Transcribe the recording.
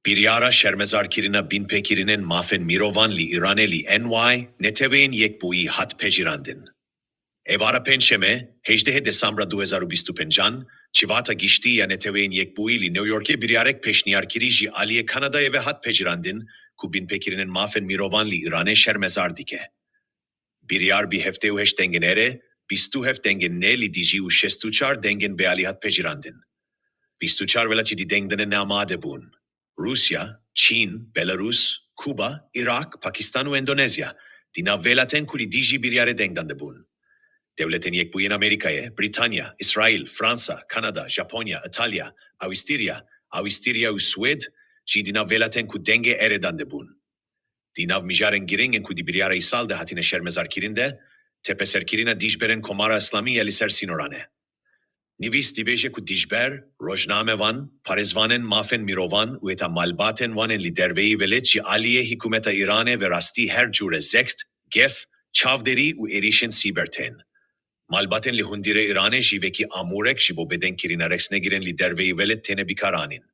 Biryara şermezar kirina bin pekirinin mafen mirovanli iraneli NY netevein yekbui hat pejirandin. Evara pençeme, hejdehe Desambra 2025 çivata gişti ya netevein yekbuili New York'e biryarek peşniyar kiriji aliye Kanada'ya ve hat pejirandin, ku bin pekirinin mafen mirovanli irane şermezar dike. Biryar bi hefteu heş dengenere, bistu hef dengeneli diji u şestuçar dengen beali hat pejirandin. Bistuçar velaçi di dengdene namade bun. Rusya, Çin, Belarus, Kuba, Irak, Pakistan ve Endonezya dina velaten kuli diji biryare dengdande bun. Devletin yekbuyen Amerika'ya, Britanya, İsrail, Fransa, Kanada, Japonya, İtalya, Avistirya u Sued, ji dina velaten ku denge eredande bun. Dinav mijaren giringen ku di biryare isalde hatine şermezar kirinde, tepeser kirina dijberen komara İslami eliser sinorane. Nivis dibeje ku dijber, rojname van, parezvanen mafen mirovan u eta malbaten vanen li derveyi velet ji aliye hükümeta İran'e ve rasti her cure zext, gef, çavderi u erişen siberten. Malbaten li hundire İran'e ji veki amurek ji bo beden kirina reksne giren li derveyi velet tene bikaranin.